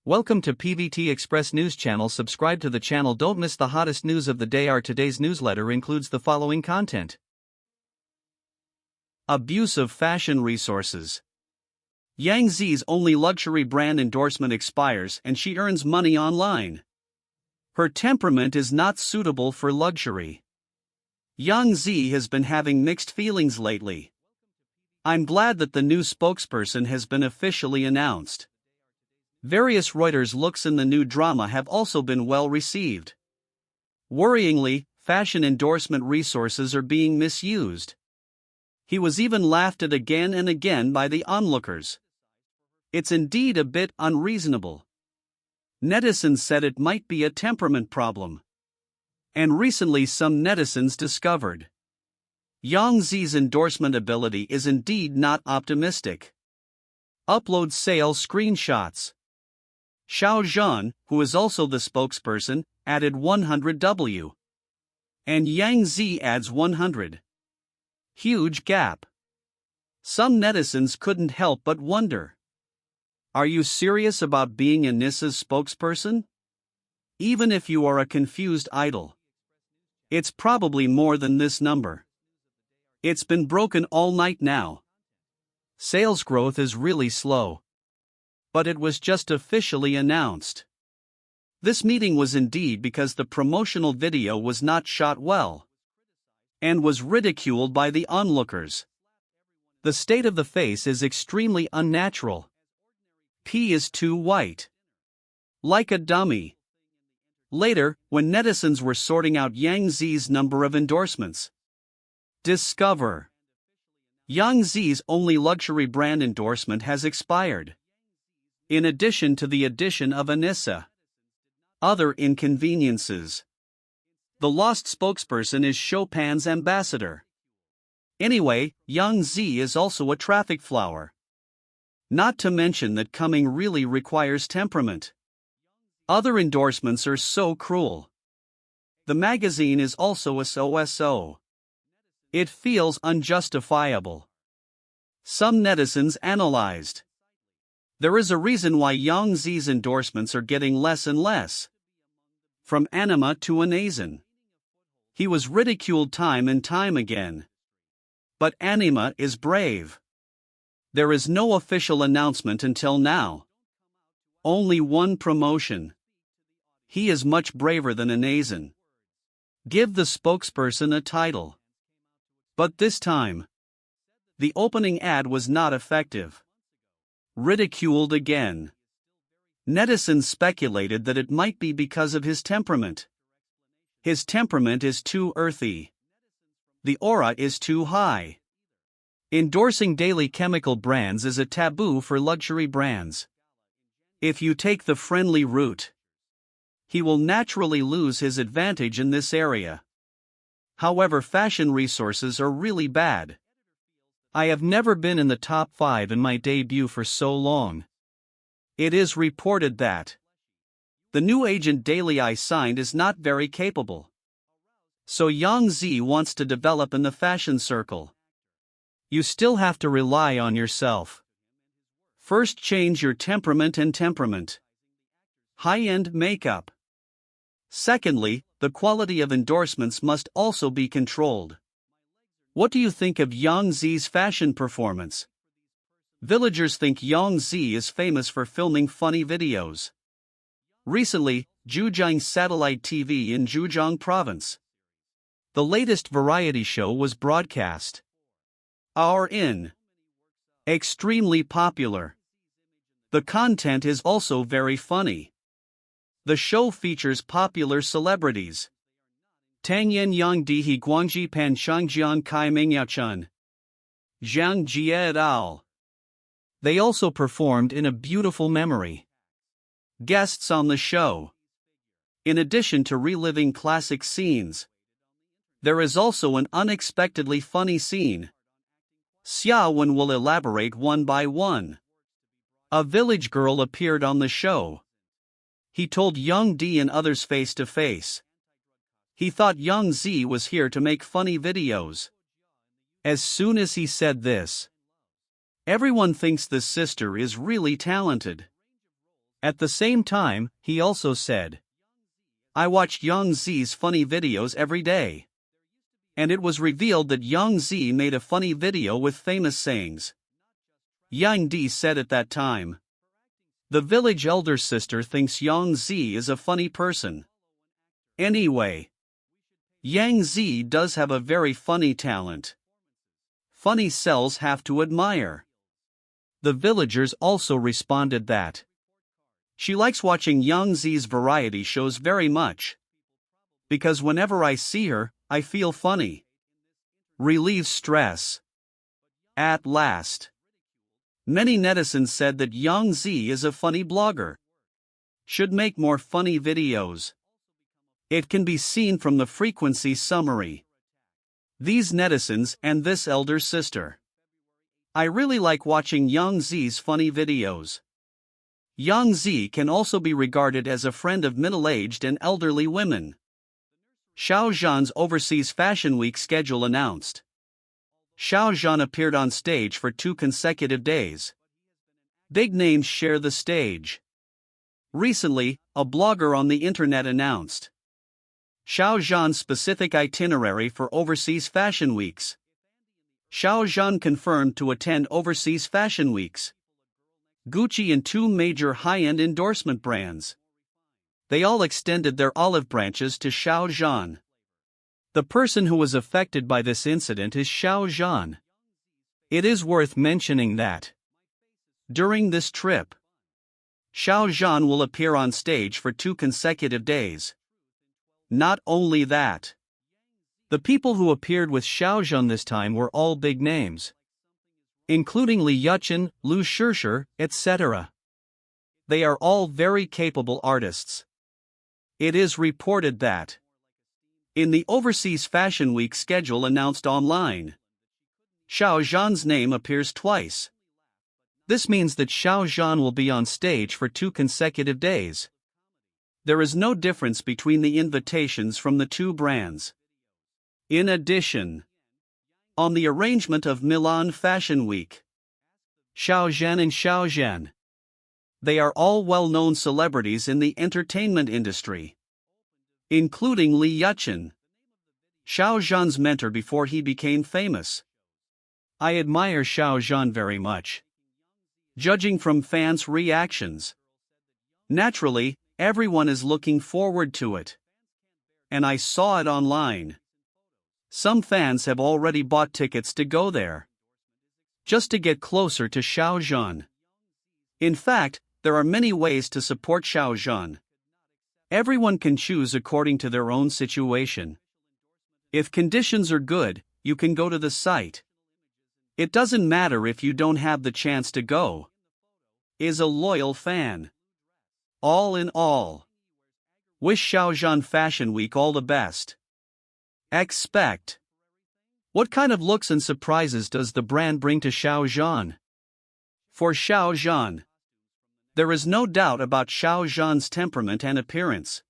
Welcome to PVT Express News channel. Subscribe to the channel. Don't miss the hottest news of the day. Our today's newsletter includes the following content. Abuse of fashion resources. Yangzi's only luxury brand endorsement expires and she earns money online. Her temperament is not suitable for luxury. Yangzi has been having mixed feelings lately. I'm glad that the new spokesperson has been officially announced. Various Reuters looks in the new drama have also been well received. Worryingly, fashion endorsement resources are being misused. He was even laughed at again and again by the onlookers. It's indeed a bit unreasonable. Netizens said it might be a temperament problem. And recently some netizens discovered Yangzi's endorsement ability is indeed not optimistic. Upload sales screenshots. Xiao Zhan, who is also the spokesperson, added 100W. And Yangzi adds 100. Huge gap. Some netizens couldn't help but wonder. Are you serious about being Anissa's spokesperson? Even if you are a confused idol. It's probably more than this number. It's been broken all night now. Sales growth is really slow. But it was just officially announced. This meeting was indeed because the promotional video was not shot well. And was ridiculed by the onlookers. The state of the face is extremely unnatural. P is too white. Like a dummy. Later, when netizens were sorting out Yangzi's number of endorsements. Discover. Yangzi's only luxury brand endorsement has expired. In addition to the addition of Anissa. Other inconveniences. The lost spokesperson is Chopin's ambassador. Anyway, Yangzi is also a traffic flower. Not to mention that coming really requires temperament. Other endorsements are so cruel. The magazine is also a so-so. It feels unjustifiable. Some netizens analyzed. There is a reason why Yangzi's endorsements are getting less and less. From anima to anazin. He was ridiculed time and time again. But anima is brave. There is no official announcement until now. Only one promotion. He is much braver than anazin. Give the spokesperson a title. But this time, the opening ad was not effective. Ridiculed again. Netizens speculated that it might be because of his temperament. His temperament is too earthy. The aura is too high. Endorsing daily chemical brands is a taboo for luxury brands. If you take the friendly route, he will naturally lose his advantage in this area. However, fashion resources are really bad. I have never been in the top 5 in my debut for so long. It is reported that the new agent Daily I signed is not very capable. So Yangzi wants to develop in the fashion circle. You still have to rely on yourself. First, change your temperament and temperament. High-end makeup. Secondly, the quality of endorsements must also be controlled. What do you think of Yangzi's fashion performance? Villagers think Yangzi is famous for filming funny videos. Recently, Zhejiang Satellite TV in Zhejiang Province. The latest variety show was broadcast. Our in. Extremely popular. The content is also very funny. The show features popular celebrities. Tang Yen Yang Di He Guangji Pan Shangjian Kai Mingyachun. Zhang Jie et al. They also performed in A Beautiful Memory. Guests on the show. In addition to reliving classic scenes, there is also an unexpectedly funny scene. Xiao Zhan will elaborate one by one. A village girl appeared on the show. He told Yang Di and others face to face. He thought Yangzi was here to make funny videos. As soon as he said this, everyone thinks the sister is really talented. At the same time, he also said, "I watch Yangzi's funny videos every day." And it was revealed that Yangzi made a funny video with famous sayings. Yangzi said at that time, "The village elder sister thinks Yangzi is a funny person." Anyway, Yangzi does have a very funny talent. Funny cells have to admire. The villagers also responded that she likes watching Yangzi's variety shows very much. Because whenever I see her, I feel funny. Relieves stress. At last. Many netizens said that Yangzi is a funny blogger. Should make more funny videos. It can be seen from the frequency summary. These netizens and this elder sister. I really like watching Yangzi's funny videos. Yangzi can also be regarded as a friend of middle-aged and elderly women. Xiao Zhan's Overseas Fashion Week schedule announced. Xiao Zhan appeared on stage for 2 consecutive days. Big names share the stage. Recently, a blogger on the internet announced Xiao Zhan's specific itinerary for Overseas Fashion Weeks. Xiao Zhan confirmed to attend Overseas Fashion Weeks. Gucci and 2 major high-end endorsement brands. They all extended their olive branches to Xiao Zhan. The person who was affected by this incident is Xiao Zhan. It is worth mentioning that during this trip, Xiao Zhan will appear on stage for 2 consecutive days. Not only that, the people who appeared with Xiao Zhan this time were all big names, including Li Yuchen, Lu Shishir, etc. They are all very capable artists. It is reported that in the Overseas Fashion Week schedule announced online, Xiao Zhan's name appears twice. This means that Xiao Zhan will be on stage for 2 consecutive days. There is no difference between the invitations from the 2 brands. In addition, on the arrangement of Milan Fashion Week, Xiao Zhan and Xiao Zhan. They are all well-known celebrities in the entertainment industry, including Li Yuchen, Xiao Zhan's mentor before he became famous. I admire Xiao Zhan very much. Judging from fans' reactions, naturally, everyone is looking forward to it. And I saw it online. Some fans have already bought tickets to go there, just to get closer to Xiao Zhan. In fact, there are many ways to support Xiao Zhan. Everyone can choose according to their own situation. If conditions are good, you can go to the site. It doesn't matter if you don't have the chance to go. Is a loyal fan. All in all, wish Xiao Zhan Fashion Week all the best. Expect. What kind of looks and surprises does the brand bring to Xiao Zhan? For Xiao Zhan, there is no doubt about Xiao Zhan's temperament and appearance.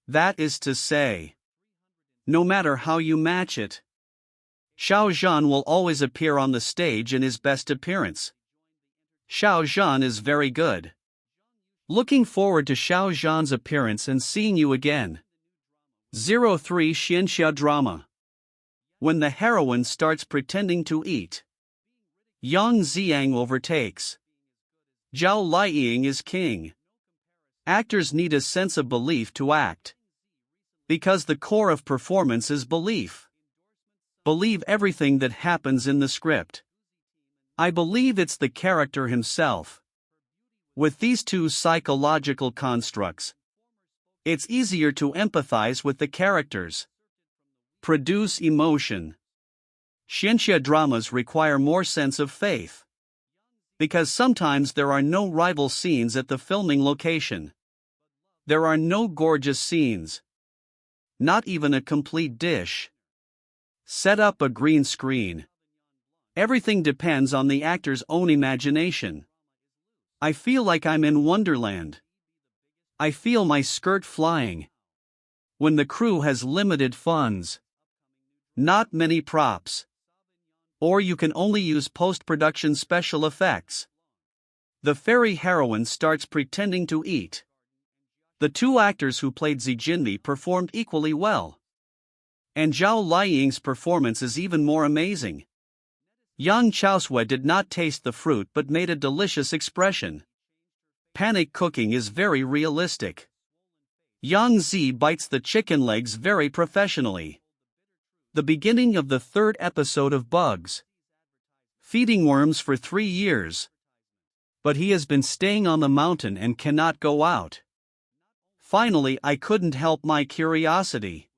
That is to say, no matter how you match it, Xiao Zhan will always appear on the stage in his best appearance. Xiao Zhan is very good. Looking forward to Xiao Zhan's appearance and seeing you again. 03 Xianxia drama. When the heroine starts pretending to eat, Yang Ziang overtakes. Zhao Liang is king. Actors need a sense of belief to act. Because the core of performance is belief. Believe everything that happens in the script. I believe it's the character himself. With these 2 psychological constructs, it's easier to empathize with the characters. Produce emotion. Xianxia dramas require more sense of faith. Because sometimes there are no rival scenes at the filming location. There are no gorgeous scenes. Not even a complete dish. Set up a green screen. Everything depends on the actor's own imagination. I feel like I'm in Wonderland. I feel my skirt flying. When the crew has limited funds. Not many props. Or you can only use post-production special effects. The fairy heroine starts pretending to eat. The two actors who played Zijinmi performed equally well. And Zhao Liying's performance is even more amazing. Yang Chaosui did not taste the fruit but made a delicious expression. Panic cooking is very realistic. Yangzi bites the chicken legs very professionally. The beginning of the third episode of Bugs. Feeding worms for 3 years. But he has been staying on the mountain and cannot go out. Finally, I couldn't help my curiosity.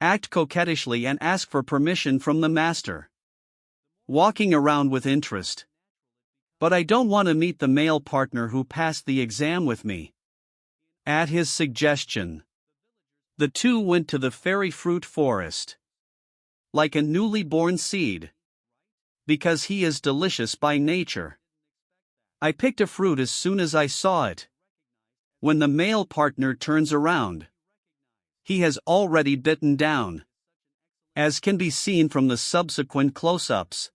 Act coquettishly and ask for permission from the master. Walking around with interest. But I don't want to meet the male partner who passed the exam with me. At his suggestion, the two went to the fairy fruit forest. Like a newly born seed. Because he is delicious by nature. I picked a fruit as soon as I saw it. When the male partner turns around, he has already bitten down. As can be seen from the subsequent close-ups.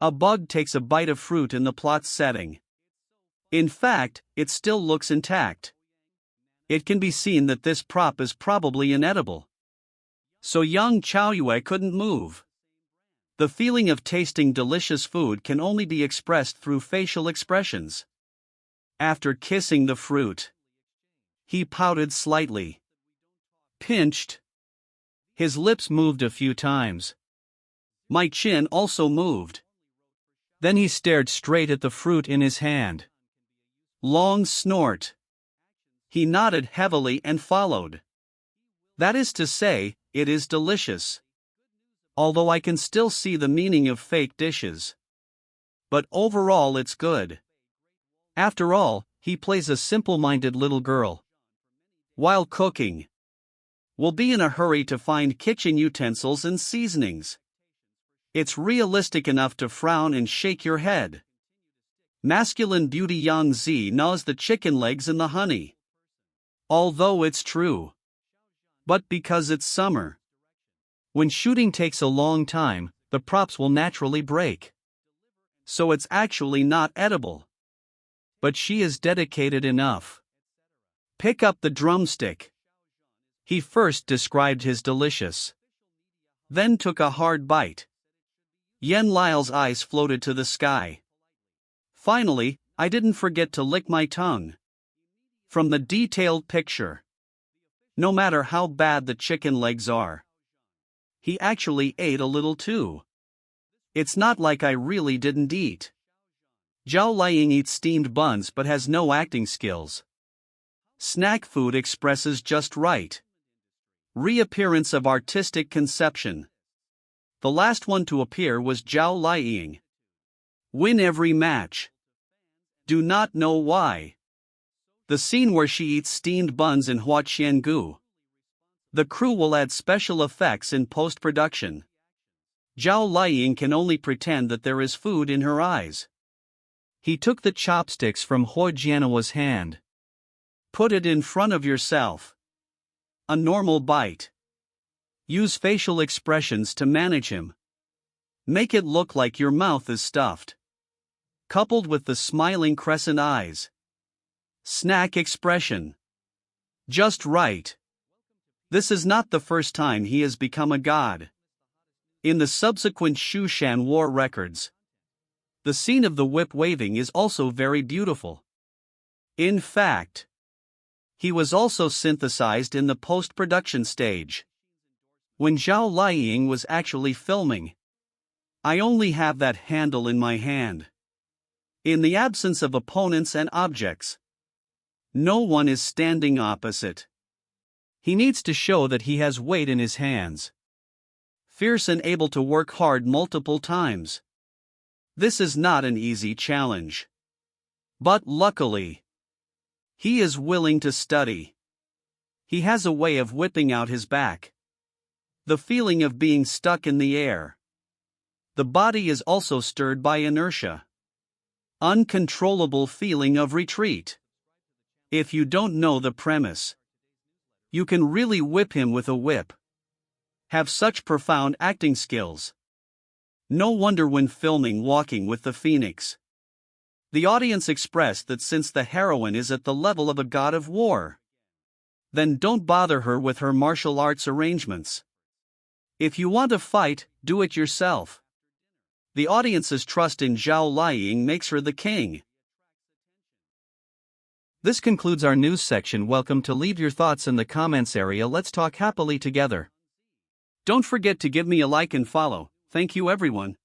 A bug takes a bite of fruit in the plot setting. In fact, it still looks intact. It can be seen that this prop is probably inedible. So Yang Chaoyue couldn't move. The feeling of tasting delicious food can only be expressed through facial expressions. After kissing the fruit, he pouted slightly. Pinched. His lips moved a few times. My chin also moved. Then he stared straight at the fruit in his hand. Long snort. He nodded heavily and followed. That is to say, it is delicious. Although I can still see the meaning of fake dishes. But overall it's good. After all, he plays a simple-minded little girl. While cooking, will be in a hurry to find kitchen utensils and seasonings. It's realistic enough to frown and shake your head. Masculine beauty Yangzi gnaws the chicken legs in the honey. Although it's true. But because it's summer. When shooting takes a long time, the props will naturally break. So it's actually not edible. But she is dedicated enough. Pick up the drumstick. He first described his delicious. Then took a hard bite. Yen Lile's eyes floated to the sky. Finally, I didn't forget to lick my tongue. From the detailed picture. No matter how bad the chicken legs are. He actually ate a little too. It's not like I really didn't eat. Zhao Liying eats steamed buns but has no acting skills. Snack food expresses just right. Reappearance of artistic conception. The last one to appear was Zhao Liying. Win every match. Do not know why. The scene where she eats steamed buns in Huaqiangu. The crew will add special effects in post-production. Zhao Liying can only pretend that there is food in her eyes. He took the chopsticks from Hoi Jianawa's hand. Put it in front of yourself. A normal bite. Use facial expressions to manage him. Make it look like your mouth is stuffed. Coupled with the smiling crescent eyes. Snack expression. Just right. This is not the first time he has become a god. In the subsequent Shushan War records, the scene of the whip waving is also very beautiful. In fact, he was also synthesized in the post-production stage. When Zhao Liying was actually filming, I only have that handle in my hand. In the absence of opponents and objects, no one is standing opposite. He needs to show that he has weight in his hands. Fierce and able to work hard multiple times. This is not an easy challenge. But luckily, he is willing to study. He has a way of whipping out his back. The feeling of being stuck in the air. The body is also stirred by inertia. Uncontrollable feeling of retreat. If you don't know the premise, you can really whip him with a whip. Have such profound acting skills. No wonder when filming Walking with the Phoenix, The audience expressed that since the heroine is at the level of a god of war, then don't bother her with her martial arts arrangements. If you want to fight, do it yourself. The audience's trust in Zhao Liying makes her the king. This concludes our news section. Welcome to leave your thoughts in the comments area. Let's talk happily together. Don't forget to give me a like and follow. Thank you everyone.